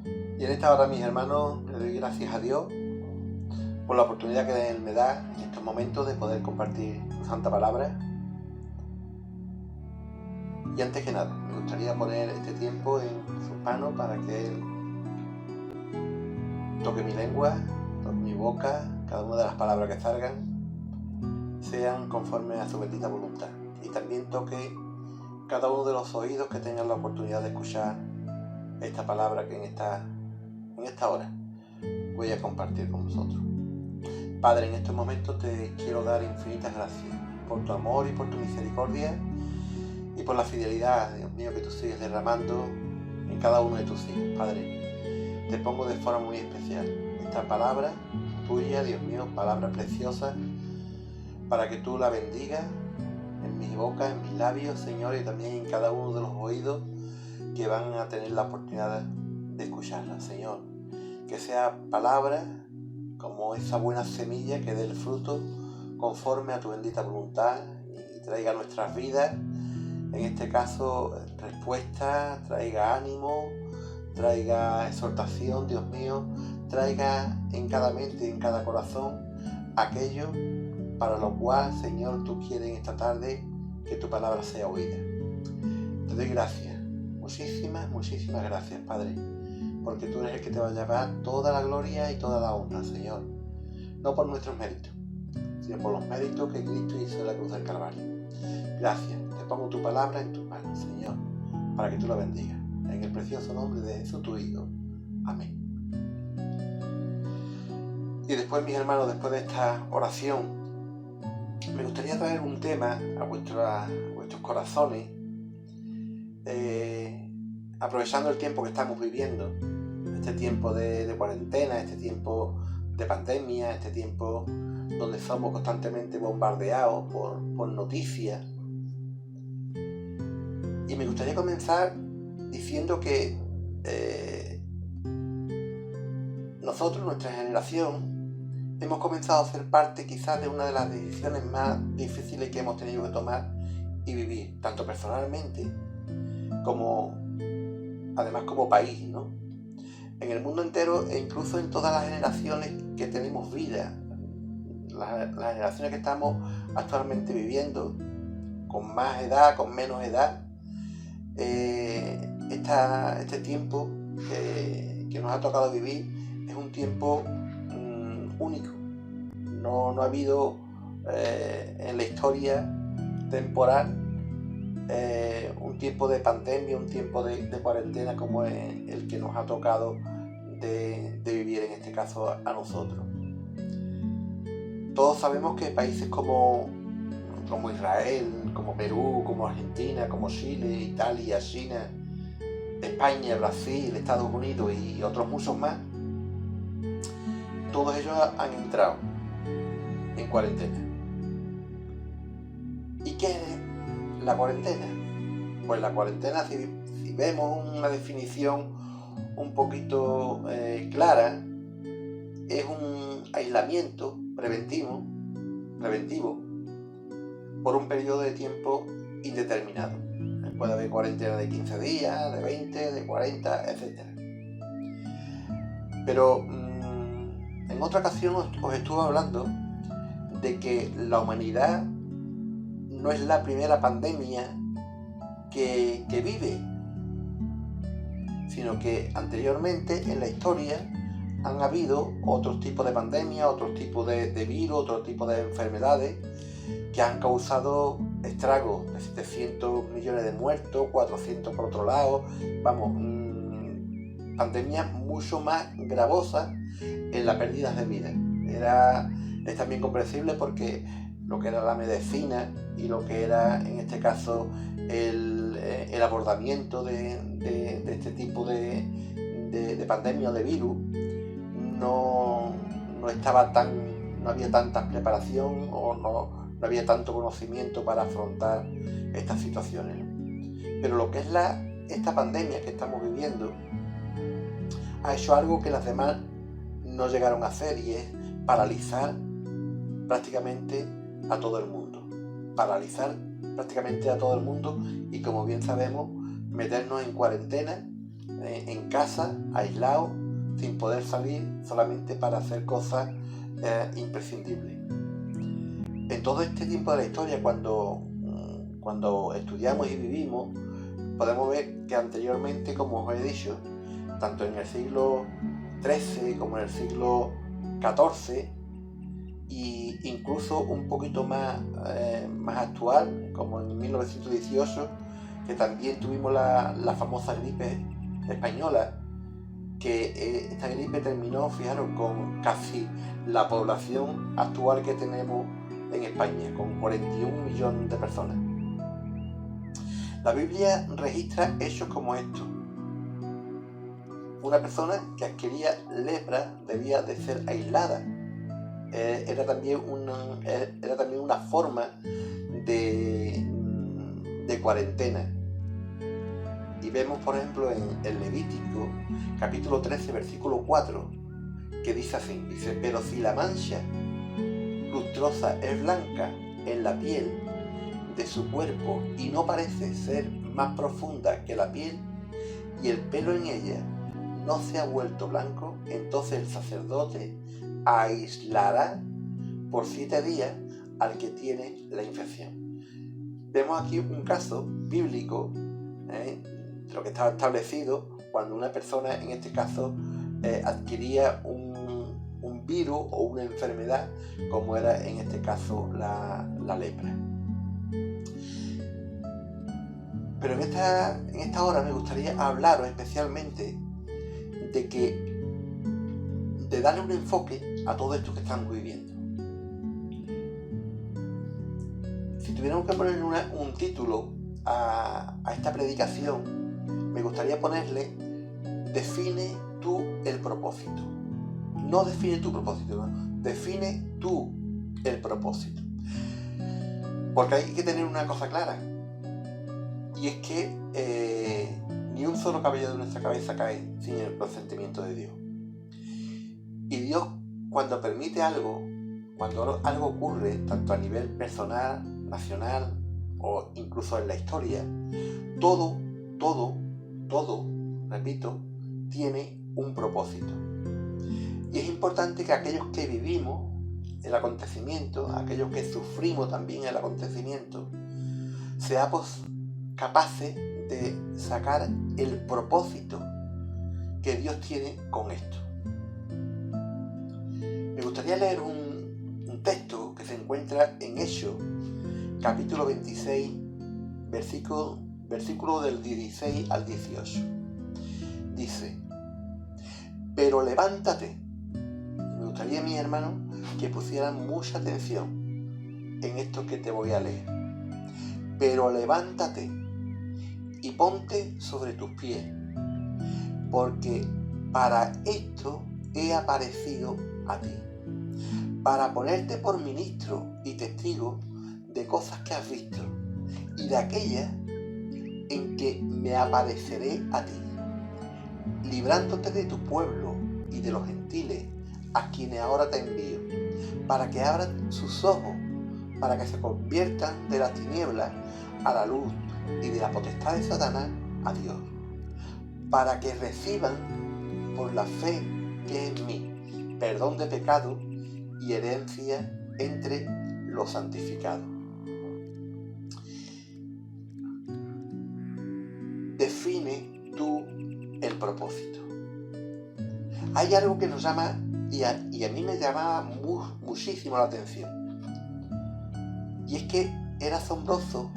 Y en esta hora, mis hermanos, le doy gracias a Dios por la oportunidad que Él me da en estos momentos de poder compartir su santa palabra. Y antes que nada, me gustaría poner este tiempo en sus manos para que Él toque mi lengua, toque mi boca, cada una de las palabras que salgan sean conforme a su bendita voluntad. Y también toque cada uno de los oídos que tengan la oportunidad de escuchar esta palabra que en esta hora voy a compartir con vosotros. Padre, en estos momentos te quiero dar infinitas gracias por tu amor y por tu misericordia y por la fidelidad, Dios mío, que tú sigues derramando en cada uno de tus hijos. Padre, te pongo de forma muy especial esta palabra tuya, Dios mío, palabra preciosa, para que tú la bendigas en mi boca, en mis labios, Señor, y también en cada uno de los oídos que van a tener la oportunidad de escucharla, Señor. Que sea palabra como esa buena semilla que dé el fruto conforme a tu bendita voluntad y traiga a nuestras vidas, en este caso, respuesta, traiga ánimo, traiga exhortación, Dios mío, traiga en cada mente, en cada corazón, aquello para lo cual, Señor, tú quieres en esta tarde que tu palabra sea oída. Te doy gracias, muchísimas gracias, Padre, porque tú eres el que te va a llevar toda la gloria y toda la honra, Señor. No por nuestros méritos, sino por los méritos que Cristo hizo en la cruz del Calvario. Gracias, te pongo tu palabra en tus manos, Señor, para que tú la bendigas. En el precioso nombre de Jesús, tu Hijo. Amén. Y después, mis hermanos, después de esta oración, me gustaría traer un tema a vuestros corazones, aprovechando el tiempo que estamos viviendo, este tiempo de cuarentena, este tiempo de pandemia, este tiempo donde somos constantemente bombardeados por noticias. Y me gustaría comenzar diciendo que nosotros, nuestra generación, hemos comenzado a ser parte quizás de una de las decisiones más difíciles que hemos tenido que tomar y vivir, tanto personalmente como además como país, ¿no? En el mundo entero e incluso en todas las generaciones que tenemos vida, las generaciones que estamos actualmente viviendo, con más edad, con menos edad, este tiempo que nos ha tocado vivir es un tiempo único. No ha habido en la historia temporal un tiempo de pandemia, un tiempo de cuarentena como el que nos ha tocado de vivir en este caso a nosotros. Todos sabemos que países como Israel, como Perú, como Argentina, como Chile, Italia, China, España, Brasil, Estados Unidos y otros muchos más, todos ellos han entrado en cuarentena. ¿Y qué es la cuarentena? Pues la cuarentena, si vemos una definición un poquito clara, es un aislamiento preventivo por un periodo de tiempo indeterminado. Puede haber cuarentena de 15 días, de 20, de 40, etc. Pero en otra ocasión os estuve hablando de que la humanidad no es la primera pandemia que vive, sino que anteriormente en la historia han habido otros tipos de pandemias, otros tipos de virus, otros tipos de enfermedades que han causado estragos de 700 millones de muertos, 400 por otro lado, pandemias mucho más gravosas en las pérdidas de vida. Es también comprensible porque lo que era la medicina y lo que era en este caso el abordamiento de este tipo de pandemia o de virus no había tanta preparación o no había tanto conocimiento para afrontar estas situaciones. Pero lo que es esta pandemia que estamos viviendo ha hecho algo que las demás no llegaron a hacer, y es paralizar prácticamente a todo el mundo. Y como bien sabemos, meternos en cuarentena en casa, aislados, sin poder salir, solamente para hacer cosas imprescindibles. En todo este tiempo de la historia, cuando estudiamos y vivimos, podemos ver que anteriormente, como os he dicho, tanto en el siglo XIII como en el siglo XIV, e incluso un poquito más actual, como en 1918, que también tuvimos la famosa gripe española, que esta gripe terminó, fijaros, con casi la población actual que tenemos en España, con 41 millones de personas. La Biblia registra hechos como estos. Una persona que adquiría lepra debía de ser aislada. Era también una forma de cuarentena. Y vemos, por ejemplo, en el Levítico, capítulo 13, versículo 4, que dice así, dice: pero si la mancha lustrosa es blanca en la piel de su cuerpo y no parece ser más profunda que la piel, y el pelo en ella no se ha vuelto blanco, entonces el sacerdote aislará por 7 días al que tiene la infección. Vemos aquí un caso bíblico, de lo que estaba establecido cuando una persona, en este caso, adquiría un virus o una enfermedad, como era en este caso la lepra. Pero en esta hora me gustaría hablaros especialmente de darle un enfoque a todo esto que estamos viviendo. Si tuviéramos que ponerle un título a esta predicación, me gustaría ponerle: define tú el propósito. No define tu propósito, no. Define tú el propósito. Porque hay que tener una cosa clara, y es que ni un solo cabello de nuestra cabeza cae sin el consentimiento de Dios. Y Dios, cuando permite algo, cuando algo ocurre, tanto a nivel personal, nacional o incluso en la historia, todo, repito, tiene un propósito. Y es importante que aquellos que vivimos el acontecimiento, aquellos que sufrimos también el acontecimiento, seamos capaces de sacar el propósito que Dios tiene con esto. Me gustaría leer un texto que se encuentra en Hechos, capítulo 26, versículo del 16 al 18. Dice: pero levántate. Me gustaría, mis hermanos, que pusieran mucha atención en esto que te voy a leer. Pero levántate y ponte sobre tus pies, porque para esto he aparecido a ti, para ponerte por ministro y testigo de cosas que has visto y de aquellas en que me apareceré a ti, librándote de tu pueblo y de los gentiles a quienes ahora te envío, para que abran sus ojos, para que se conviertan de las tinieblas a la luz y de la potestad de Satanás a Dios, para que reciban por la fe que es en mí perdón de pecado y herencia entre los santificados. Define tú el propósito. Hay algo que nos llama, y a mí me llamaba muchísimo la atención, y es que era asombroso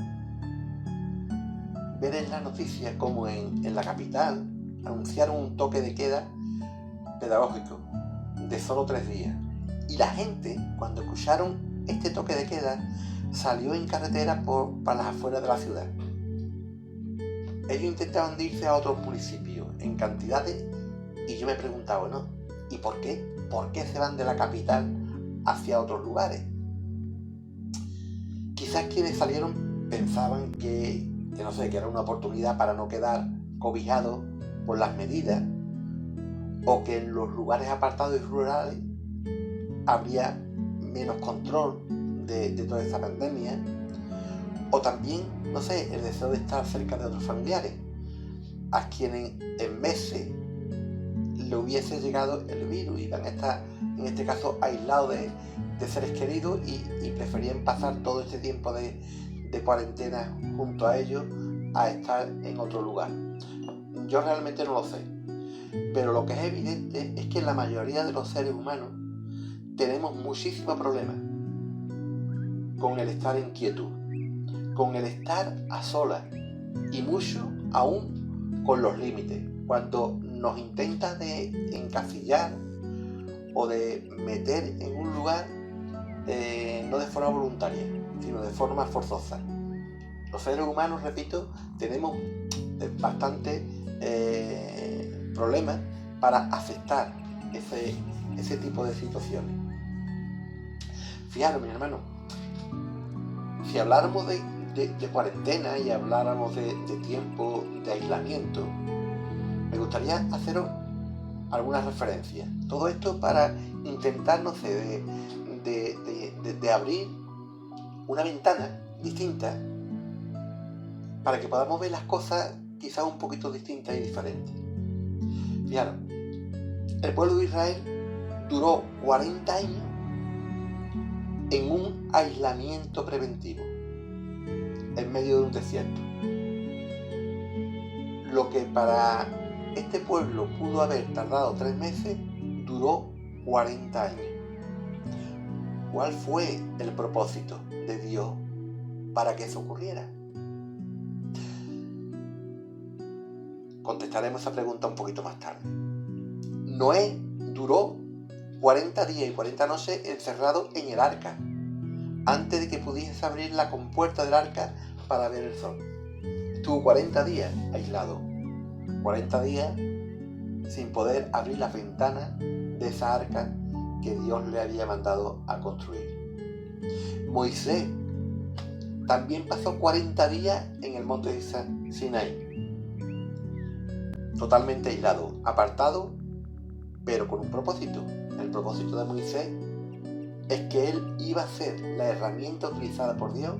ver en las noticias como en la capital anunciaron un toque de queda pedagógico de solo 3 días, y la gente, cuando escucharon este toque de queda, salió en carretera para las afueras de la ciudad. Ellos intentaban irse a otros municipios en cantidades, y yo me preguntaba, bueno, ¿y por qué? ¿Por qué se van de la capital hacia otros lugares? Quizás quienes salieron pensaban que era una oportunidad para no quedar cobijados por las medidas, o que en los lugares apartados y rurales habría menos control de toda esta pandemia, o también, el deseo de estar cerca de otros familiares. a quienes en meses le hubiese llegado el virus y van a estar, en este caso, aislados de seres queridos y preferían pasar todo este tiempo de cuarentena junto a ellos a estar en otro lugar. Yo realmente no lo sé, pero lo que es evidente es que la mayoría de los seres humanos tenemos muchísimos problemas con el estar en quietud, con el estar a solas y mucho aún con los límites. Cuando nos intentan de encasillar o de meter en un lugar, no de forma voluntaria, sino de forma forzosa. Los seres humanos, repito, tenemos bastante problemas para aceptar ese tipo de situaciones. Fijaros, mis hermanos, si habláramos de cuarentena y habláramos de tiempo de aislamiento, me gustaría haceros algunas referencias. Todo esto para intentar, no sé, de abrir una ventana distinta para que podamos ver las cosas quizás un poquito distintas y diferentes. Fijaros, el pueblo de Israel duró 40 años en un aislamiento preventivo, en medio de un desierto. Lo que para este pueblo pudo haber tardado 3 meses, duró 40 años. ¿Cuál fue el propósito de Dios para que eso ocurriera? Contestaremos esa pregunta un poquito más tarde. Noé duró 40 días y 40 noches encerrado en el arca, antes de que pudiese abrir la compuerta del arca para ver el sol. Estuvo 40 días aislado, 40 días sin poder abrir las ventanas de esa arca que Dios le había mandado a construir. Moisés también pasó 40 días en el monte de Sinaí, totalmente aislado, apartado, pero con un propósito. El propósito de Moisés es que él iba a ser la herramienta utilizada por Dios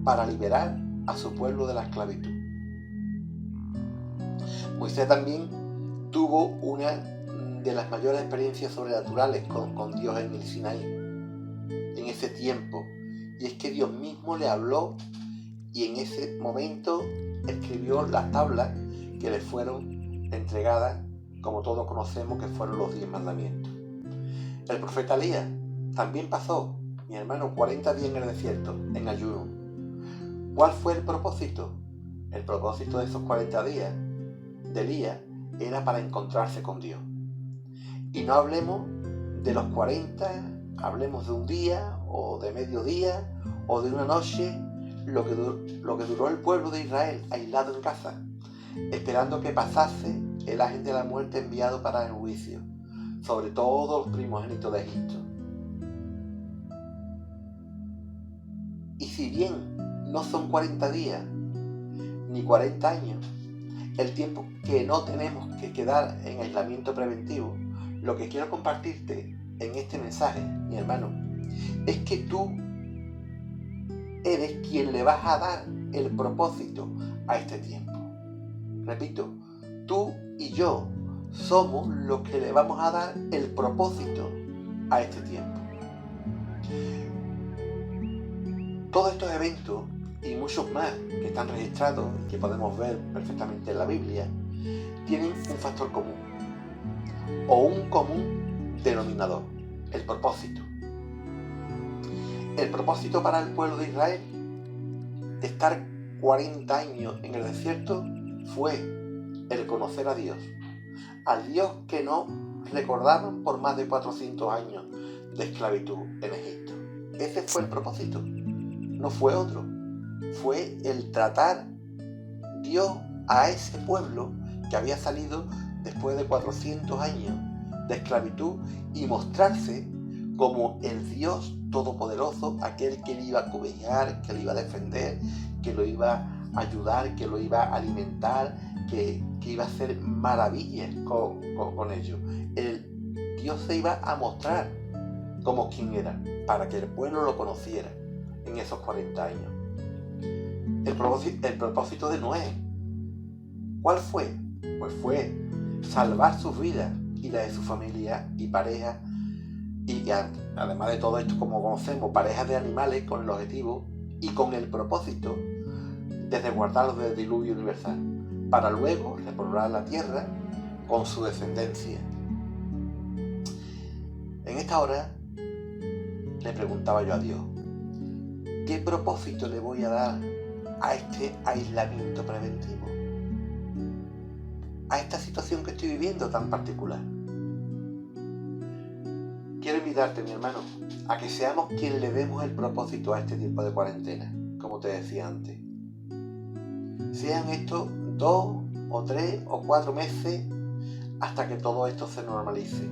para liberar a su pueblo de la esclavitud. Moisés también tuvo una de las mayores experiencias sobrenaturales con Dios en el Sinaí, en ese tiempo, y es que Dios mismo le habló y en ese momento escribió las tablas que le fueron entregadas, como todos conocemos, que fueron los 10 mandamientos. El profeta Elías también pasó, mi hermano, 40 días en el desierto, en ayuno. ¿Cuál fue el propósito? El propósito de esos 40 días de Elías era para encontrarse con Dios. Y no hablemos de los 40, hablemos de un día, o de medio día, o de una noche, lo que duró el pueblo de Israel aislado en casa, esperando que pasase el ángel de la muerte enviado para el juicio sobre todos los primogénitos de Egipto. Y si bien no son 40 días ni 40 años el tiempo que no tenemos que quedar en aislamiento preventivo, lo que quiero compartirte en este mensaje, mi hermano, es que tú eres quien le vas a dar el propósito a este tiempo. Repito, tú y yo somos los que le vamos a dar el propósito a este tiempo. Todos estos eventos y muchos más que están registrados y que podemos ver perfectamente en la Biblia tienen un factor común o un común denominador: el propósito. El propósito para el pueblo de Israel de estar 40 años en el desierto fue el conocer a Dios, al Dios que no recordaban por más de 400 años de esclavitud en Egipto. Ese fue el propósito, no fue otro. Fue el tratar Dios a ese pueblo que había salido después de 400 años de esclavitud y mostrarse como el Dios todopoderoso, aquel que le iba a cobijar, que le iba a defender, que lo iba a ayudar, que lo iba a alimentar, que iba a hacer maravillas con ellos. El Dios se iba a mostrar como quien era, para que el pueblo lo conociera en esos 40 años. El propósito de Noé. ¿Cuál fue? Pues fue salvar sus vidas y la de su familia y pareja, y además de todo esto, como conocemos, parejas de animales con el objetivo y con el propósito de resguardarlos del diluvio universal, para luego repoblar la tierra con su descendencia. En esta hora le preguntaba yo a Dios, ¿qué propósito le voy a dar a este aislamiento preventivo? A esta situación que estoy viviendo tan particular. Quiero invitarte, mi hermano, a que seamos quien le demos el propósito a este tiempo de cuarentena, como te decía antes. Sean estos 2 o 3 o 4 meses hasta que todo esto se normalice.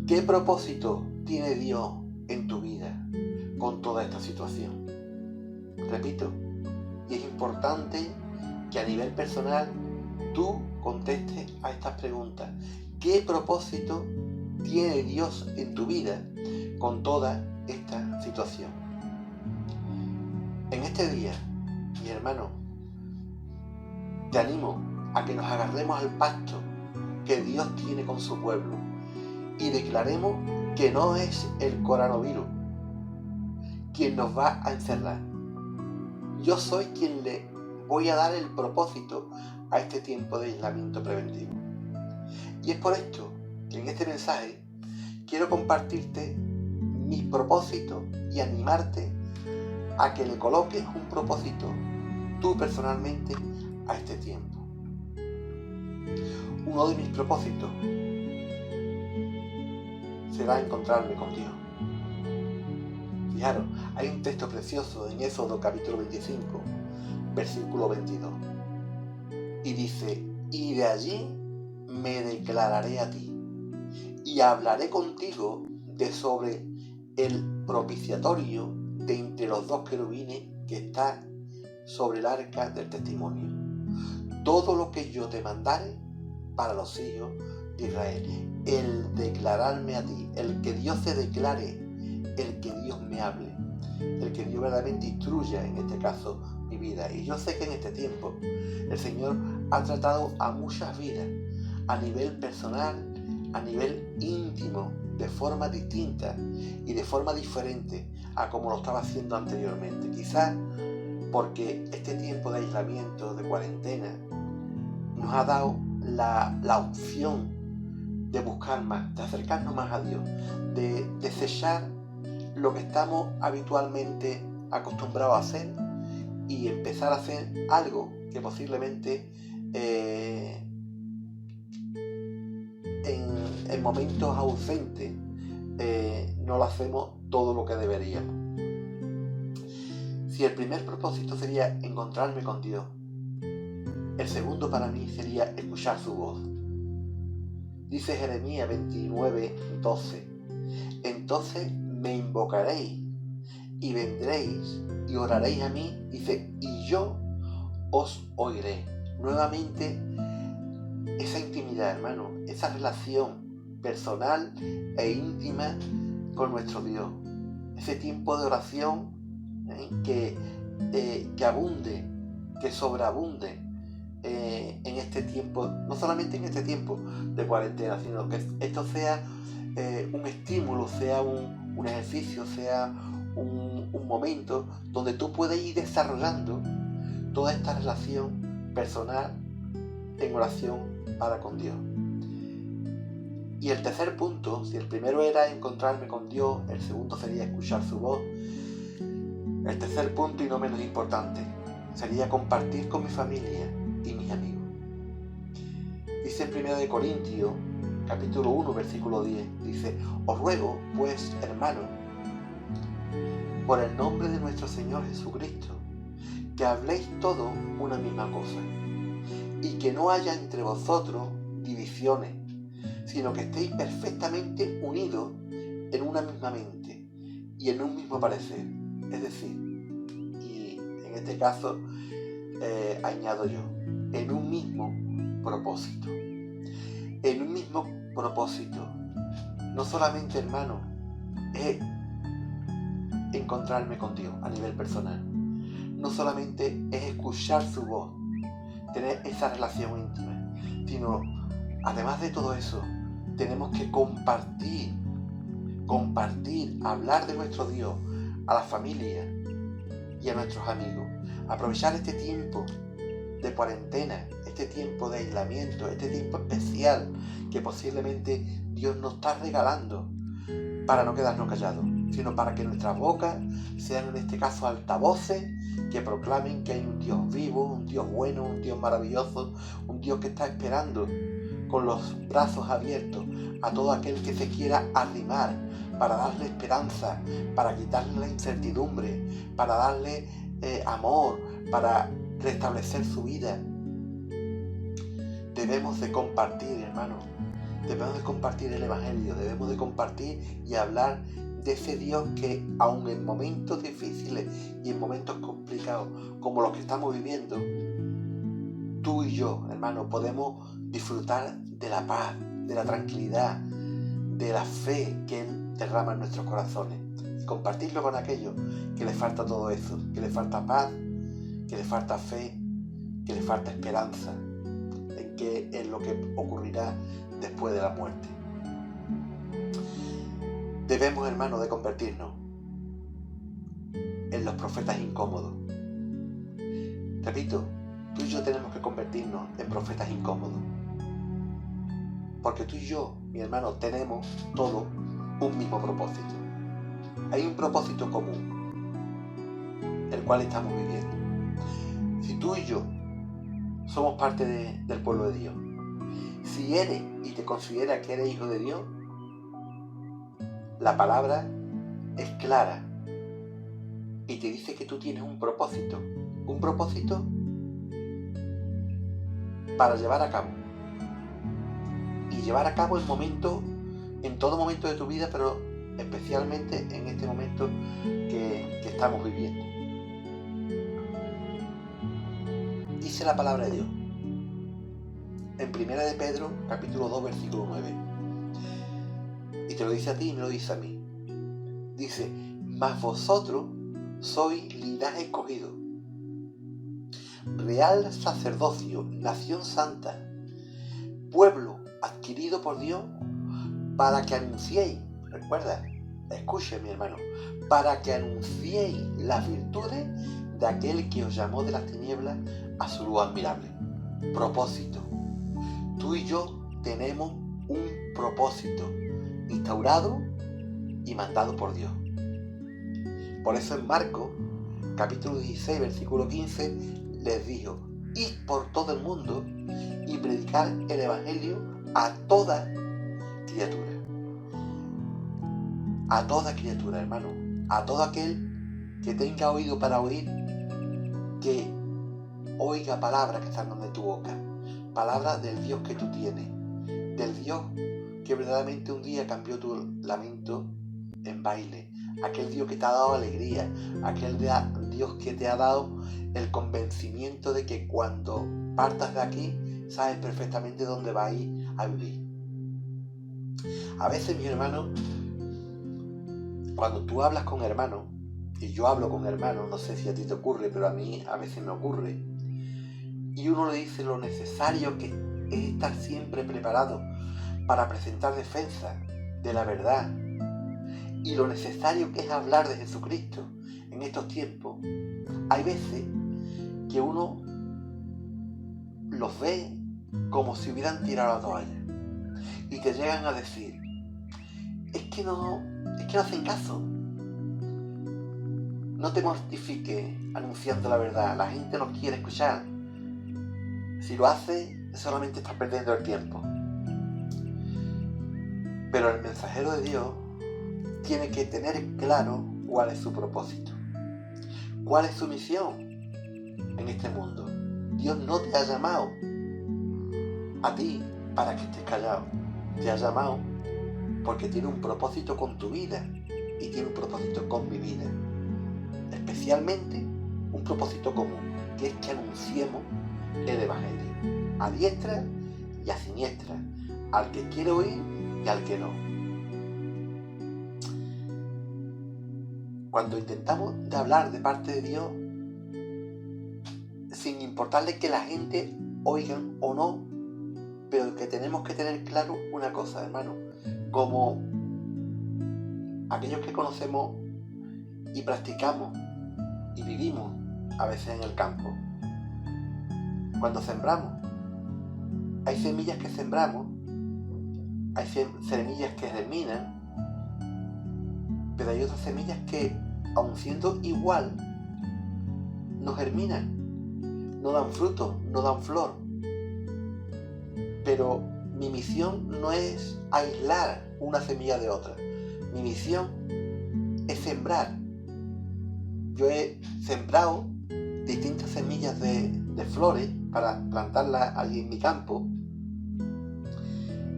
¿Qué propósito tiene Dios en tu vida con toda esta situación? Repito, y es importante que a nivel personal tú contestes a estas preguntas. ¿Qué propósito tiene Dios en tu vida con toda esta situación? En este día, mi hermano, te animo a que nos agarremos al pacto que Dios tiene con su pueblo y declaremos que no es el coronavirus quien nos va a encerrar. Yo soy quien le voy a dar el propósito a este tiempo de aislamiento preventivo. Y es por esto que en este mensaje quiero compartirte mis propósitos y animarte a que le coloques un propósito tú personalmente a este tiempo. Uno de mis propósitos será encontrarme con Dios. Fijaros, hay un texto precioso en Éxodo capítulo 25, versículo 22. Y dice, y de allí me declararé a ti, y hablaré contigo de sobre el propiciatorio de entre los 2 querubines que está sobre el arca del testimonio. Todo lo que yo te mandare para los hijos de Israel. El declararme a ti, el que Dios se declare, el que Dios me hable, el que Dios verdaderamente instruya, en este caso, mi vida. Y yo sé que en este tiempo el Señor ha tratado a muchas vidas, a nivel personal, a nivel íntimo, de forma distinta y de forma diferente a como lo estaba haciendo anteriormente. Quizás porque este tiempo de aislamiento, de cuarentena, nos ha dado la opción de buscar más, de acercarnos más a Dios, de desechar lo que estamos habitualmente acostumbrados a hacer y empezar a hacer algo que posiblemente en momentos ausentes no lo hacemos todo lo que deberíamos. Si el primer propósito sería encontrarme con Dios, el segundo para mí sería escuchar su voz. Dice Jeremías 29, 12. Entonces me invocaréis y vendréis y oraréis a mí, dice, y yo os oiré. Nuevamente, esa intimidad, hermano, esa relación personal e íntima con nuestro Dios. Ese tiempo de oración que abunde, que sobreabunde en este tiempo, no solamente en este tiempo de cuarentena, sino que esto sea un estímulo, sea un ejercicio, sea un momento donde tú puedes ir desarrollando toda esta relación personal en oración para con Dios. Y el tercer punto, si el primero era encontrarme con Dios, el segundo sería escuchar su voz. El tercer punto, y no menos importante, sería compartir con mi familia y mis amigos. Dice en 1 Corintios, capítulo 1, versículo 10, dice, os ruego, pues, hermanos, por el nombre de nuestro Señor Jesucristo, que habléis todo una misma cosa, y que no haya entre vosotros divisiones, sino que estéis perfectamente unidos en una misma mente y en un mismo parecer. Es decir, y en este caso añado yo, en un mismo propósito. En un mismo propósito. No solamente, hermano, es encontrarme con Dios a nivel personal. No solamente es escuchar su voz, tener esa relación íntima, sino, además de todo eso, tenemos que compartir, hablar de nuestro Dios a la familia y a nuestros amigos. Aprovechar este tiempo de cuarentena, este tiempo de aislamiento, este tiempo especial que posiblemente Dios nos está regalando para no quedarnos callados, sino para que nuestras bocas sean en este caso altavoces que proclamen que hay un Dios vivo, un Dios bueno, un Dios maravilloso, un Dios que está esperando con los brazos abiertos a todo aquel que se quiera arrimar para darle esperanza, para quitarle la incertidumbre, para darle amor, para restablecer su vida. Debemos de compartir, hermanos, debemos de compartir el Evangelio, debemos de compartir y hablar de ese Dios que aun en momentos difíciles y en momentos complicados como los que estamos viviendo, tú y yo, hermano, podemos disfrutar de la paz, de la tranquilidad, de la fe que Él derrama en nuestros corazones y compartirlo con aquellos que les falta todo eso, que les falta paz, que les falta fe, que les falta esperanza en qué es lo que ocurrirá después de la muerte. Debemos, hermanos, de convertirnos en los profetas incómodos. Repito, tú y yo tenemos que convertirnos en profetas incómodos. Porque tú y yo, mi hermano, tenemos todos un mismo propósito. Hay un propósito común, el cual estamos viviendo. Si tú y yo somos parte del pueblo de Dios, si eres y te consideras que eres hijo de Dios, la palabra es clara y te dice que tú tienes un propósito para llevar a cabo. Y llevar a cabo en todo momento de tu vida, pero especialmente en este momento que estamos viviendo. Dice la palabra de Dios en 1 de Pedro, capítulo 2, versículo 9. Y te lo dice a ti y me lo dice a mí. Dice, mas vosotros sois linaje escogido, real sacerdocio, nación santa, pueblo adquirido por Dios, para que anunciéis, recuerda, escuche mi hermano, para que anunciéis las virtudes de aquel que os llamó de las tinieblas a su luz admirable. Propósito. Tú y yo tenemos un propósito instaurado y mandado por Dios. Por eso en Marcos, capítulo 16, versículo 15, les dijo, id por todo el mundo y predicar el Evangelio a toda criatura. A toda criatura, hermano. A todo aquel que tenga oído para oír, que oiga palabras que están de tu boca. Palabras del Dios que tú tienes. Del Dios que verdaderamente un día cambió tu lamento en baile. Aquel Dios que te ha dado alegría. Aquel Dios que te ha dado el convencimiento de que cuando partas de aquí, sabes perfectamente dónde vas a ir a vivir. A veces, mi hermano, cuando tú hablas con hermanos, y yo hablo con hermanos, no sé si a ti te ocurre, pero a mí a veces me ocurre, y uno le dice lo necesario que es estar siempre preparado para presentar defensa de la verdad, y lo necesario que es hablar de Jesucristo en estos tiempos. Hay veces que uno los ve como si hubieran tirado la toalla y te llegan a decir, es que no hacen caso. No te mortifiques anunciando la verdad, la gente no quiere escuchar. Si lo haces, solamente estás perdiendo el tiempo. Pero el mensajero de Dios tiene que tener claro cuál es su propósito, cuál es su misión en este mundo. Dios no te ha llamado a ti para que estés callado. Te ha llamado porque tiene un propósito con tu vida y tiene un propósito con mi vida. Especialmente un propósito común, que es que anunciemos el Evangelio a diestra y a siniestra, al que quiere oír y al que no. Cuando intentamos de hablar de parte de Dios, sin importar importarle que la gente oiga o no, pero que tenemos que tener claro una cosa, hermano, como aquellos que conocemos y practicamos y vivimos a veces en el campo. Cuando sembramos, hay semillas que sembramos, hay semillas que germinan, pero hay otras semillas que, aun siendo igual, no germinan, no dan fruto, no dan flor. Pero mi misión no es aislar una semilla de otra. Mi misión es sembrar. Yo he sembrado distintas semillas de flores para plantarlas allí en mi campo.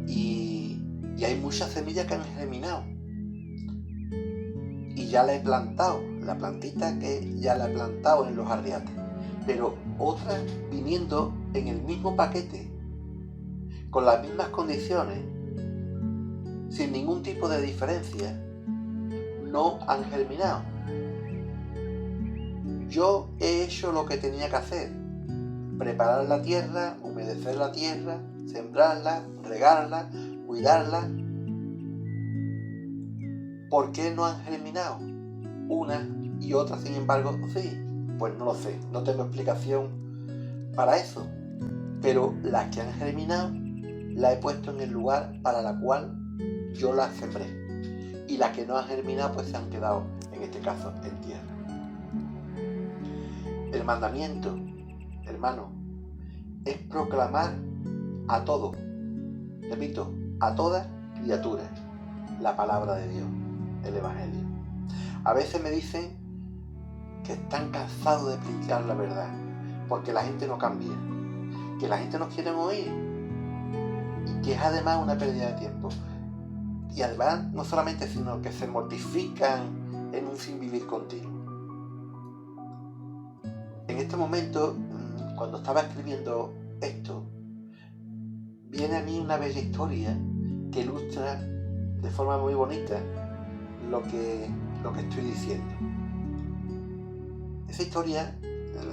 Y hay muchas semillas que han germinado. Y ya la he plantado, la plantita que ya la he plantado en los arriates. Pero otras viniendo en el mismo paquete, con las mismas condiciones, sin ningún tipo de diferencia, no han germinado. Yo he hecho lo que tenía que hacer: preparar la tierra, humedecer la tierra, sembrarla, regarla, cuidarla. ¿Por qué no han germinado? Una y otra, sin embargo, sí. Pues no lo sé, no tengo explicación para eso. Pero las que han germinado, la he puesto en el lugar para la cual yo las sembré. Y las que no han germinado, pues se han quedado, en este caso, en tierra. El mandamiento, hermano, es proclamar a todo, repito, a toda criatura, la palabra de Dios, el Evangelio. A veces me dicen que están cansados de predicar la verdad, porque la gente no cambia, que la gente no quiere oír, y que es además una pérdida de tiempo. Y además, no solamente, sino que se mortifican en un sin vivir continuo. En este momento, cuando estaba escribiendo esto, viene a mí una bella historia que ilustra de forma muy bonita lo que estoy diciendo. Esa historia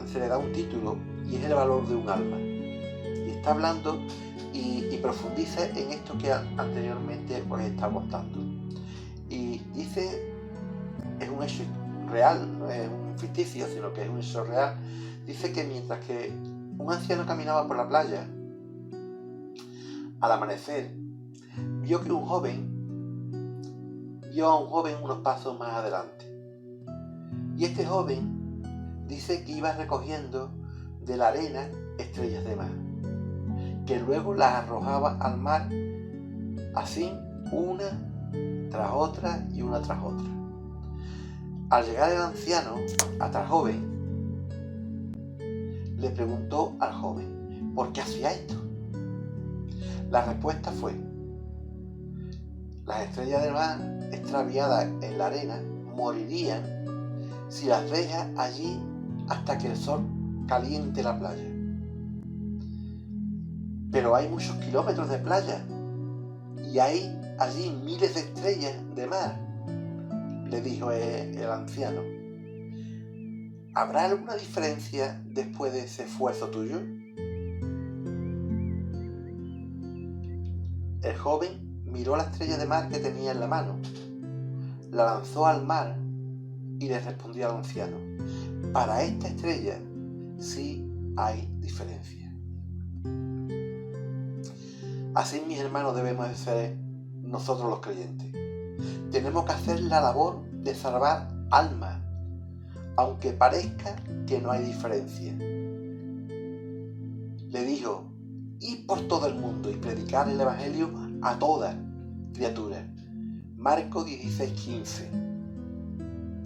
se le da un título y es el valor de un alma. Y está hablando y profundiza en esto que anteriormente os estaba contando. Y dice, es un hecho real, no es un ficticio, sino que es un hecho real. Dice que mientras que un anciano caminaba por la playa, al amanecer, vio a un joven unos pasos más adelante. Y este joven dice que iba recogiendo de la arena estrellas de mar, que luego las arrojaba al mar, así una tras otra y una tras otra. Al llegar el anciano hasta el joven, le preguntó al joven, ¿por qué hacía esto? La respuesta fue: las estrellas del mar extraviadas en la arena morirían si las dejas allí hasta que el sol caliente la playa. Pero hay muchos kilómetros de playa y hay allí miles de estrellas de mar, le dijo el anciano. ¿Habrá alguna diferencia después de ese esfuerzo tuyo? El joven miró la estrella de mar que tenía en la mano, la lanzó al mar y le respondió al anciano: para esta estrella sí hay diferencia. Así, mis hermanos, debemos de ser nosotros los creyentes. Tenemos que hacer la labor de salvar almas, aunque parezca que no hay diferencia. Le dijo: id por todo el mundo y predicar el Evangelio a toda criatura. Marcos 16:15.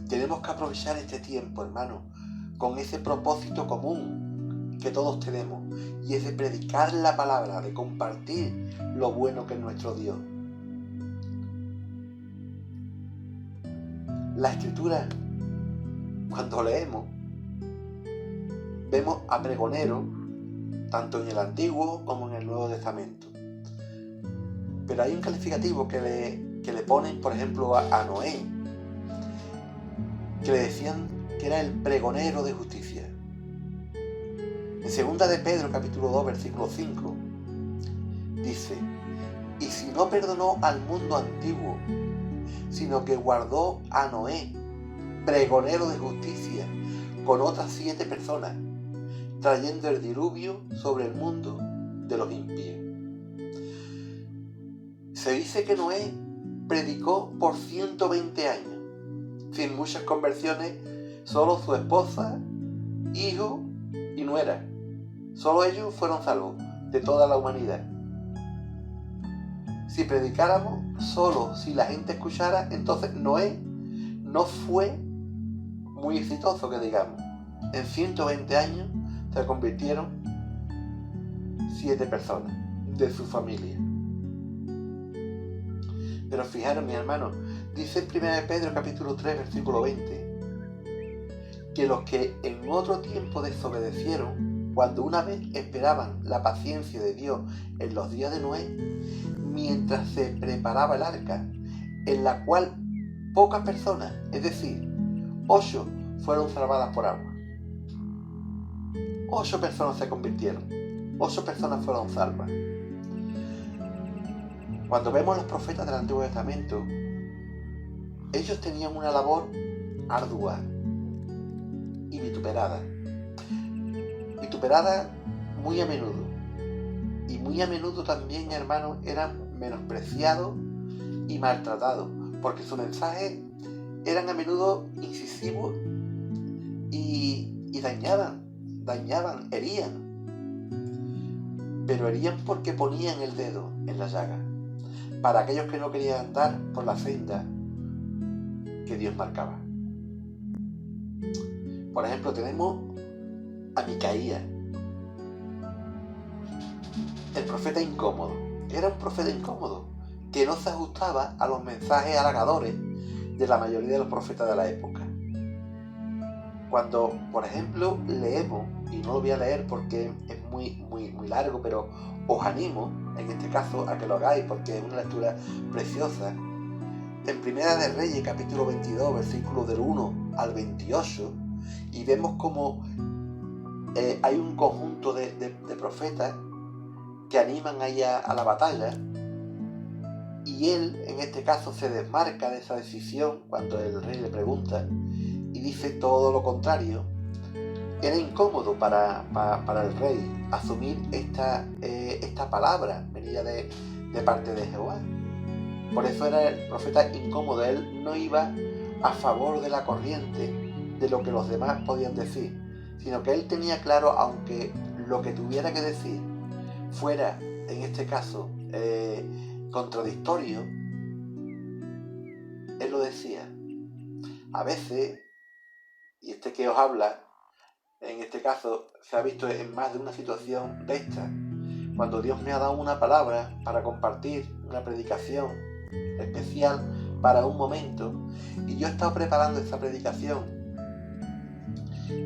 Tenemos que aprovechar este tiempo, hermano, con ese propósito común que todos tenemos, y es de predicar la palabra, de compartir lo bueno que es nuestro Dios. La Escritura, cuando leemos, vemos a pregoneros tanto en el Antiguo como en el Nuevo Testamento. Pero hay un calificativo que le ponen, por ejemplo, a Noé, que le decían que era el pregonero de justicia. En 2 de Pedro, capítulo 2, versículo 5, dice: y si no perdonó al mundo antiguo, sino que guardó a Noé, pregonero de justicia, con otras 7 personas, trayendo el diluvio sobre el mundo de los impíos. Se dice que Noé predicó por 120 años, sin muchas conversiones, solo su esposa, hijo y nuera. Solo ellos fueron salvos de toda la humanidad. Si predicáramos solo si la gente escuchara, entonces Noé no fue muy exitoso, que digamos. En 120 años se convirtieron 7 personas de su familia. Pero fijaros, mis hermanos, dice en 1 de Pedro capítulo 3, versículo 20, que los que en otro tiempo desobedecieron, cuando una vez esperaban la paciencia de Dios en los días de Noé, mientras se preparaba el arca, en la cual pocas personas, es decir, 8, fueron salvadas por agua. 8 personas se convirtieron, 8 personas fueron salvas. Cuando vemos los profetas del Antiguo Testamento, ellos tenían una labor ardua y vituperada. Vituperada muy a menudo. Y muy a menudo también, hermanos, eran menospreciados y maltratados, porque sus mensajes eran a menudo incisivos y dañaban, herían. Pero herían porque ponían el dedo en la llaga, para aquellos que no querían andar por la senda que Dios marcaba. Por ejemplo, tenemos a Micaías, el profeta incómodo. Era un profeta incómodo, que no se ajustaba a los mensajes halagadores de la mayoría de los profetas de la época. Cuando, por ejemplo, leemos, y no lo voy a leer porque es muy largo, pero os animo, en este caso, a que lo hagáis, porque es una lectura preciosa. En Primera de Reyes, capítulo 22, versículos del 1 al 28, y vemos como hay un conjunto de profetas que animan ahí a la batalla, y él, en este caso, se desmarca de esa decisión cuando el rey le pregunta, y dice todo lo contrario. Era incómodo para el rey asumir esta palabra venida de parte de Jehová. Por eso era el profeta incómodo. Él no iba a favor de la corriente de lo que los demás podían decir, sino que él tenía claro, aunque lo que tuviera que decir fuera, en este caso, contradictorio, él lo decía. A veces, y este que os habla, en este caso, se ha visto en más de una situación de esta, cuando Dios me ha dado una palabra para compartir, una predicación especial para un momento, y yo he estado preparando esa predicación,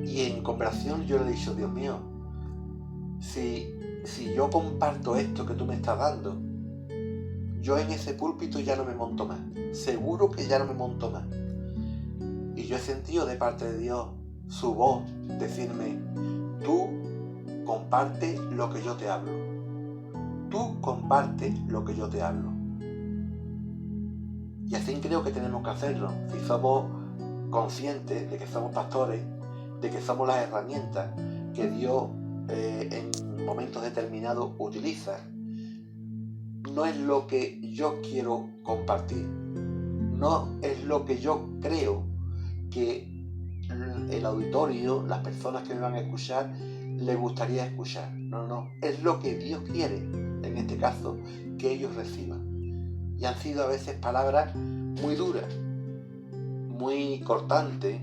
y en conversación yo le he dicho: Dios mío, si yo comparto esto que tú me estás dando, yo en ese púlpito ya no me monto más, seguro que ya no me monto más. Y yo he sentido de parte de Dios su voz decirme: tú comparte lo que yo te hablo, tú comparte lo que yo te hablo. Y así creo que tenemos que hacerlo, si somos conscientes de que somos pastores, de que somos las herramientas que Dios en momentos determinados utiliza. No es lo que yo quiero compartir, no es lo que yo creo que el auditorio, las personas que me van a escuchar, les gustaría escuchar. No, es lo que Dios quiere, en este caso, que ellos reciban. Y han sido a veces palabras muy duras, muy cortantes,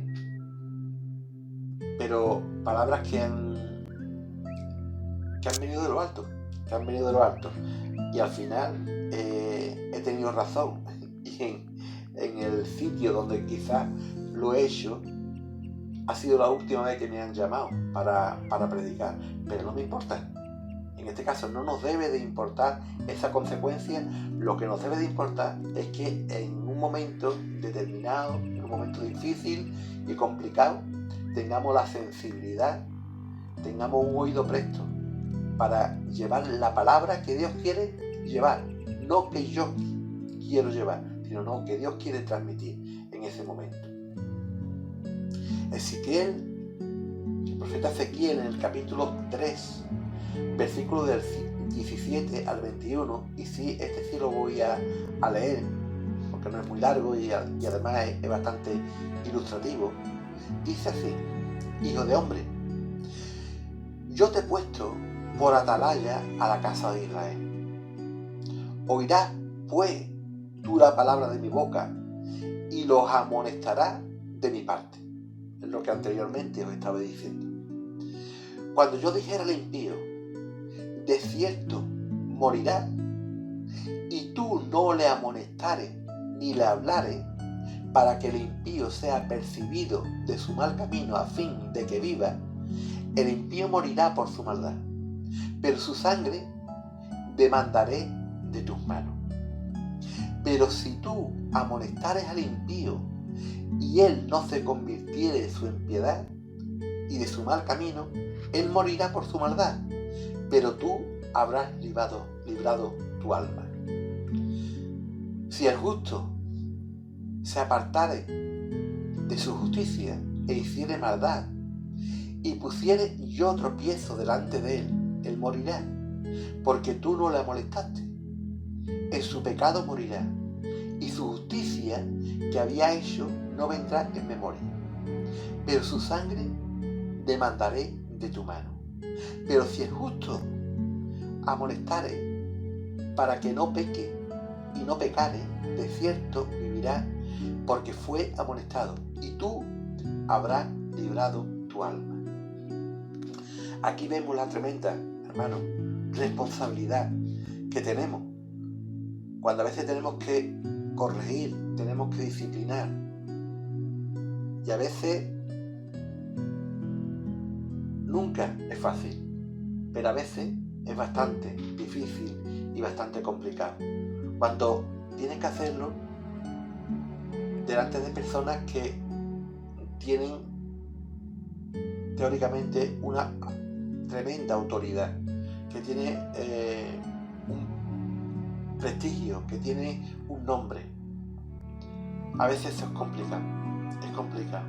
pero palabras que han venido de lo alto, y al final he tenido razón, y en el sitio donde quizás lo he hecho ha sido la última vez que me han llamado para predicar, pero no me importa. En este caso no nos debe de importar esa consecuencia. Lo que nos debe de importar es que en un momento determinado, en un momento difícil y complicado, tengamos la sensibilidad tengamos un oído presto para llevar la palabra que Dios quiere llevar, no que yo quiero llevar, sino no que Dios quiere transmitir en ese momento. El profeta Ezequiel, en el capítulo 3, versículo del 17 al 21, y sí, este sí lo voy a leer, porque no es muy largo y además es bastante ilustrativo. Dice así: Hijo de hombre, yo te he puesto por atalaya a la casa de Israel. Oirás, pues, tú la palabra de mi boca y los amonestarás de mi parte. Es lo que anteriormente os estaba diciendo. Cuando yo dijera al impío, de cierto morirá, y tú no le amonestares ni le hablares, para que el impío sea percibido de su mal camino a fin de que viva, el impío morirá por su maldad, pero su sangre demandaré de tus manos. Pero si tú amonestares al impío y él no se convirtiere de su impiedad y de su mal camino, él morirá por su maldad, pero tú habrás librado tu alma. Si el justo se apartare de su justicia e hiciere maldad, y pusiere yo tropiezo delante de él morirá, porque tú no le amonestaste. En su pecado morirá, y su justicia que había hecho no vendrá en memoria. Pero su sangre demandaré de tu mano. Pero si el justo amonestare para que no peque y no pecare, de cierto vivirá, porque fue amonestado, y tú habrás librado tu alma. Aquí vemos la tremenda, hermano, responsabilidad que tenemos cuando a veces tenemos que corregir, tenemos que disciplinar, y a veces nunca es fácil, pero a veces es bastante difícil y bastante complicado cuando tienes que hacerlo delante de personas que tienen teóricamente una tremenda autoridad, que tiene un prestigio, que tiene un nombre. A veces es complicado,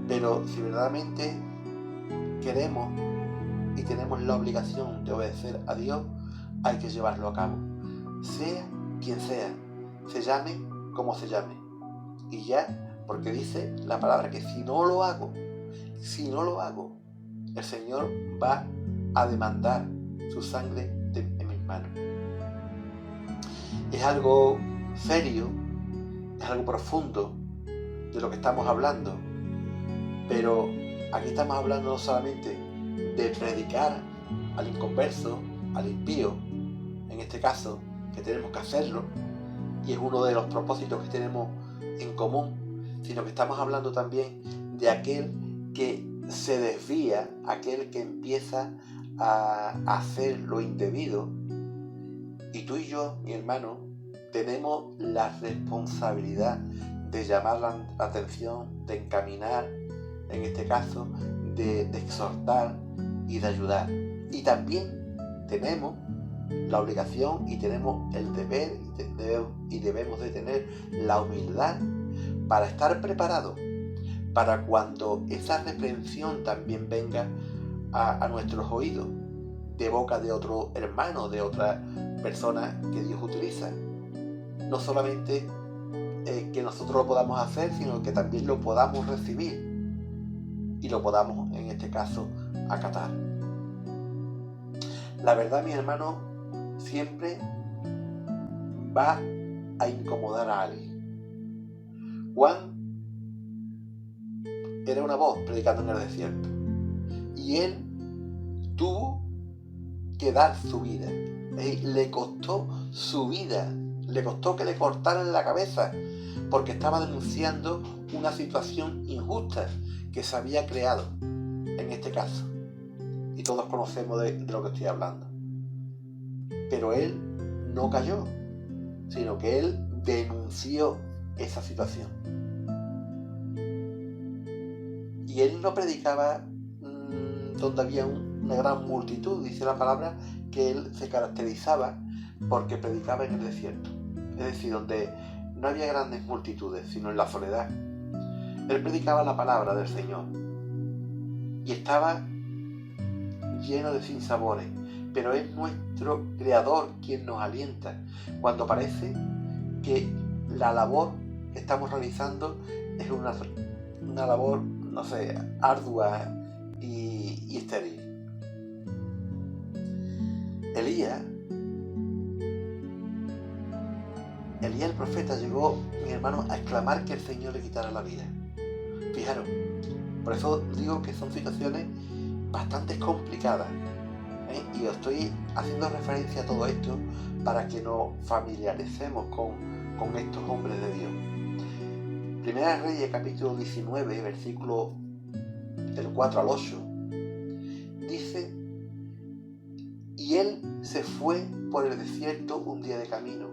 pero si verdaderamente queremos y tenemos la obligación de obedecer a Dios, hay que llevarlo a cabo, sea quien sea, se llame como se llame, y ya, porque dice la palabra que si no lo hago, el Señor va a demandar su sangre en mis manos. Es algo serio, es algo profundo de lo que estamos hablando, pero aquí estamos hablando no solamente de predicar al inconverso, al impío, en este caso, que tenemos que hacerlo, y es uno de los propósitos que tenemos en común, sino que estamos hablando también de aquel que se desvía, aquel que empieza a hacer lo indebido. Y tú y yo, mi hermano, tenemos la responsabilidad de llamar la atención, de encaminar, en este caso, de exhortar y de ayudar. Y también tenemos la obligación y tenemos el deber y debemos de tener la humildad para estar preparados para cuando esa reprensión también venga a nuestros oídos, de boca de otro hermano, de otra persona que Dios utiliza. No solamente que nosotros lo podamos hacer, sino que también lo podamos recibir y lo podamos, en este caso, acatar. La verdad, mi hermano, siempre va a incomodar a alguien. Juan era una voz predicando en el desierto, y él tuvo que dar su vida. Le costó su vida, le costó que le cortaran la cabeza, porque estaba denunciando una situación injusta que se había creado en este caso, y todos conocemos de lo que estoy hablando. Pero él no cayó, sino que él denunció esa situación. Y él no predicaba donde había una gran multitud. Dice la palabra que él se caracterizaba porque predicaba en el desierto, es decir, donde no había grandes multitudes, sino en la soledad. Él predicaba la palabra del Señor y estaba lleno de sinsabores, pero es nuestro Creador quien nos alienta cuando parece que la labor que estamos realizando es una labor, no sé, ardua y estéril. Elías el profeta llegó, mi hermano, a exclamar que el Señor le quitara la vida. Fijaros, por eso digo que son situaciones bastante complicadas, y os estoy haciendo referencia a todo esto para que nos familiaricemos con estos hombres de Dios. Primera de Reyes, capítulo 19, versículo del 4 al 8, dice: y él se fue por el desierto un día de camino,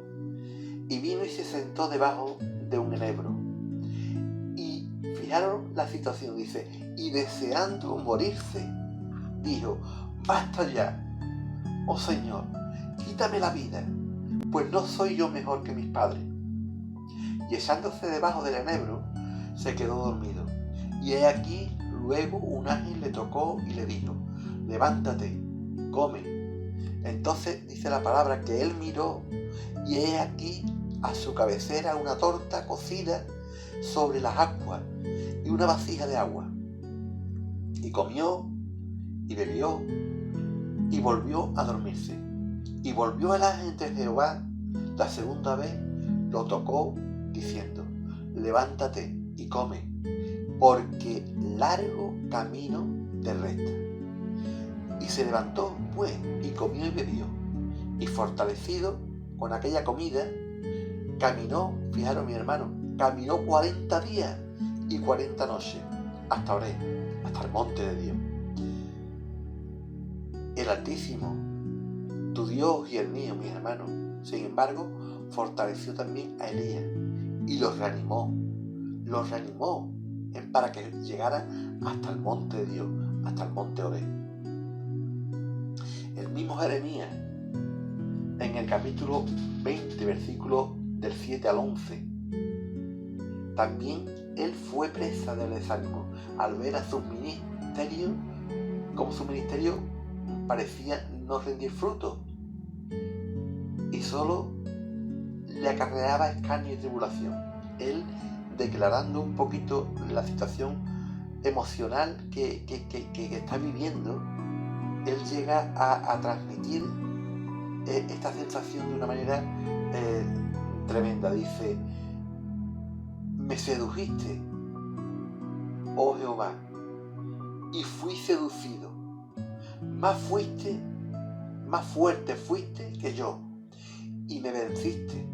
y vino y se sentó debajo de un enebro. Y fijaros la situación, dice, y deseando morirse, dijo: basta ya, oh Señor, quítame la vida, pues no soy yo mejor que mis padres. Y echándose debajo del enebro, se quedó dormido. Y he aquí, luego un ángel le tocó y le dijo: levántate, come. Entonces dice la palabra que él miró, y he aquí a su cabecera una torta cocida sobre las aguas y una vasija de agua. Y comió y bebió y volvió a dormirse. Y volvió el ángel de Jehová la segunda vez, lo tocó diciendo: levántate y come, porque largo camino te resta. Y se levantó pues y comió y bebió, y fortalecido con aquella comida, caminó, fijaros mi hermano, caminó 40 días y 40 noches hasta Oreb, hasta el monte de Dios. El Altísimo, tu Dios y el mío, mis hermanos, sin embargo, fortaleció también a Elías y los reanimó para que llegara hasta el monte de Dios, hasta el monte Oreb. El mismo Jeremías, en el capítulo 20, versículo del 7 al 11, también él fue presa del desánimo al ver a su ministerio, como su ministerio parecía no rendir fruto y solo le acarreaba escarnio y tribulación. Él, declarando un poquito la situación emocional que está viviendo, él llega a transmitir esta sensación de una manera tremenda. Dice: me sedujiste, oh Jehová, y fui seducido. Más fuerte fuiste que yo, y me venciste.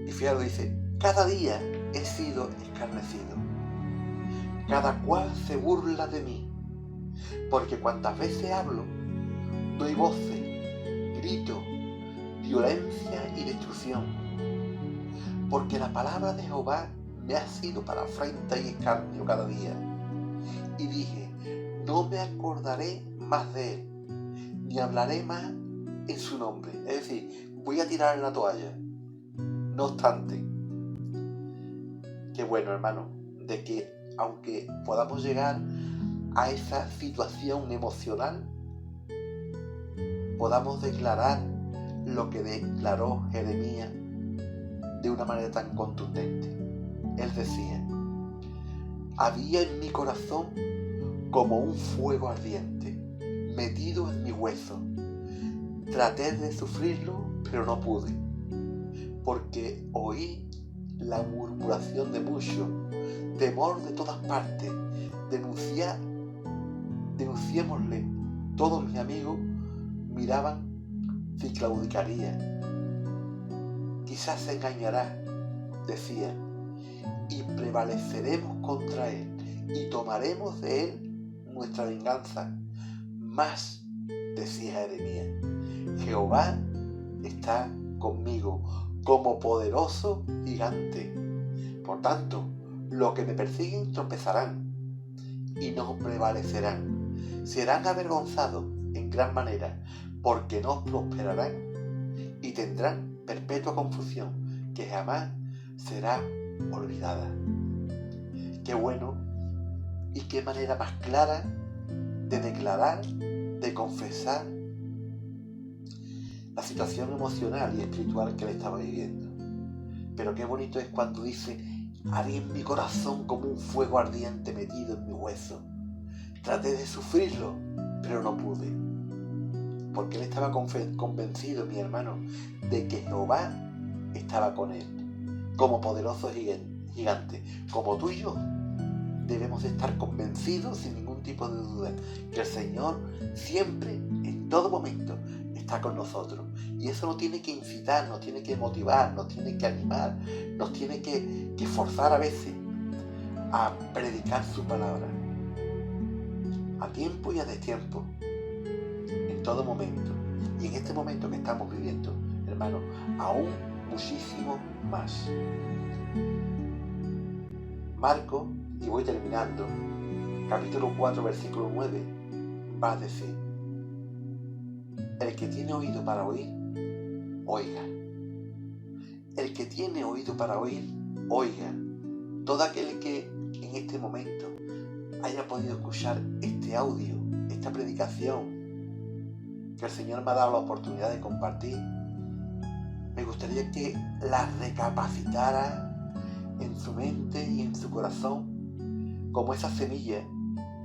Y fíjate, dice: cada día he sido escarnecido, cada cual se burla de mí, porque cuantas veces hablo, doy voces, grito, violencia y destrucción. Porque la palabra de Jehová me ha sido para afrenta y escarnio cada día. Y dije: no me acordaré más de él, ni hablaré más en su nombre. Es decir, voy a tirar la toalla. No obstante, qué bueno, hermano, de que aunque podamos llegar a esa situación emocional, podamos declarar lo que declaró Jeremías de una manera tan contundente. Él decía: había en mi corazón como un fuego ardiente, metido en mi hueso. Traté de sufrirlo, pero no pude, porque oí la murmuración de muchos, temor de todas partes. Denunciémosle. Todos mis amigos miraban si claudicaría. Quizás se engañará, decían, y prevaleceremos contra él, y tomaremos de él nuestra venganza. Mas, decía Jeremías, Jehová está conmigo como poderoso gigante. Por tanto, los que me persiguen tropezarán, y no prevalecerán. Serán avergonzados en gran manera, porque no prosperarán y tendrán perpetua confusión, que jamás será olvidada. Qué bueno y qué manera más clara de declarar, de confesar la situación emocional y espiritual que él estaba viviendo. Pero qué bonito es cuando dice: haré en mi corazón como un fuego ardiente metido en mi hueso. Traté de sufrirlo, pero no pude. Porque él estaba convencido, mi hermano, de que Jehová estaba con él, como poderoso gigante. Como tú y yo, debemos de estar convencidos sin ningún tipo de duda que el Señor siempre, en todo momento, está con nosotros. Y eso nos tiene que incitar, nos tiene que motivar, nos tiene que animar, nos tiene que forzar a veces a predicar su palabra, a tiempo y a destiempo, en todo momento. Y en este momento que estamos viviendo, hermano, aún muchísimo más. Marcos, y voy terminando, capítulo 4, versículo 9, va a decir: el que tiene oído para oír, oiga. El que tiene oído para oír, oiga. Todo aquel que en este momento haya podido escuchar este audio, esta predicación que el Señor me ha dado la oportunidad de compartir, me gustaría que la recapacitara en su mente y en su corazón como esa semilla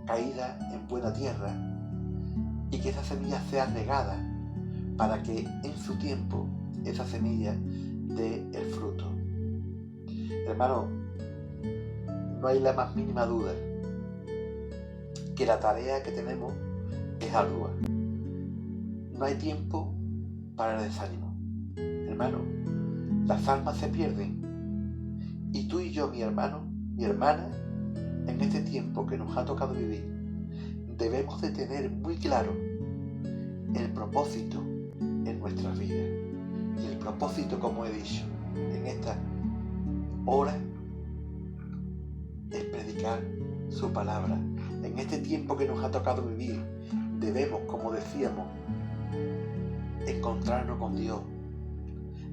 caída en buena tierra, y que esa semilla sea regada para que en su tiempo esa semilla dé el fruto. Hermano, no hay la más mínima duda que la tarea que tenemos es ardua. No hay tiempo para el desánimo. Hermano, las almas se pierden, y tú y yo, mi hermano, mi hermana, en este tiempo que nos ha tocado vivir, debemos de tener muy claro el propósito en nuestras vidas. Y el propósito, como he dicho, en esta hora es predicar su palabra. En este tiempo que nos ha tocado vivir, debemos, como decíamos, encontrarnos con Dios.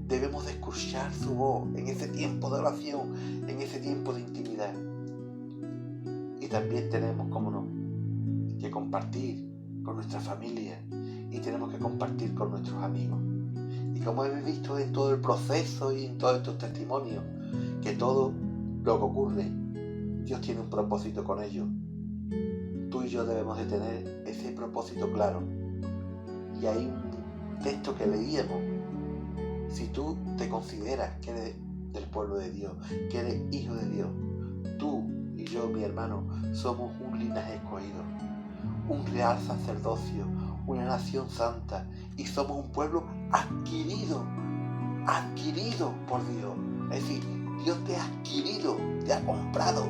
Debemos de escuchar su voz en ese tiempo de oración, en ese tiempo de intimidad. Y también tenemos, como no, que compartir con nuestra familia, y tenemos que compartir con nuestros amigos. Y como hemos visto en todo el proceso y en todos estos testimonios, que todo lo que ocurre, Dios tiene un propósito con ello. Tú y yo debemos de tener ese propósito claro. Y hay un texto que leíamos: si tú te consideras que eres del pueblo de Dios, que eres hijo de Dios, tú y yo, mi hermano, somos un linaje escogido, un real sacerdocio, una nación santa, y somos un pueblo adquirido por Dios. Es decir, Dios te ha adquirido, te ha comprado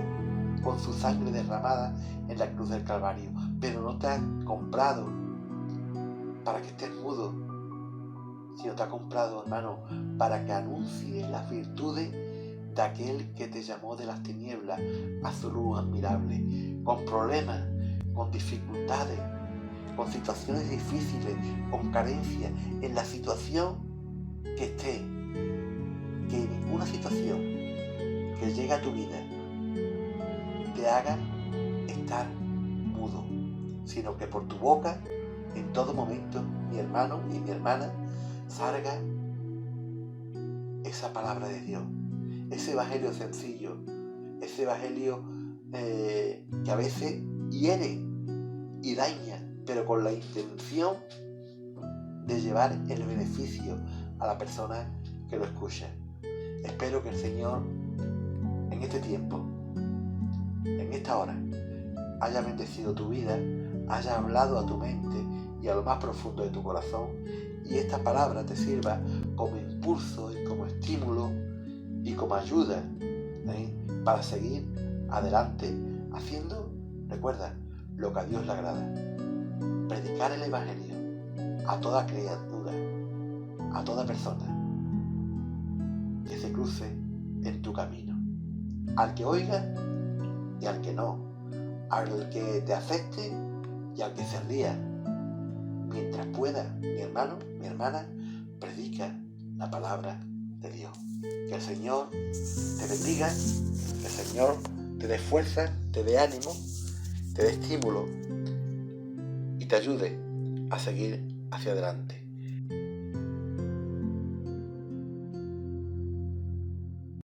con su sangre derramada en la cruz del Calvario, pero no te ha comprado para que estés mudo, sino te ha comprado, hermano, para que anuncies las virtudes de aquel que te llamó de las tinieblas a su luz admirable, con problemas, con dificultades, con situaciones difíciles, con carencias, en la situación que esté, que ninguna situación que llegue a tu vida te haga estar mudo, sino que por tu boca, en todo momento, mi hermano y mi hermana, salga esa palabra de Dios, ese evangelio sencillo, ese evangelio que a veces hiere y daña, pero con la intención de llevar el beneficio a la persona que lo escucha. Espero que el Señor en este tiempo, en esta hora, haya bendecido tu vida, haya hablado a tu mente y a lo más profundo de tu corazón, y esta palabra te sirva como impulso y como estímulo y como ayuda para seguir adelante haciendo, recuerda, lo que a Dios le agrada: predicar el evangelio a toda criatura, a toda persona que se cruce en tu camino, al que oiga y al que no, al que te acepte y al que se ría. Mientras pueda, mi hermano, mi hermana, predica la palabra de Dios. Que el Señor te bendiga, que el Señor te dé fuerza, te dé ánimo, te dé estímulo y te ayude a seguir hacia adelante.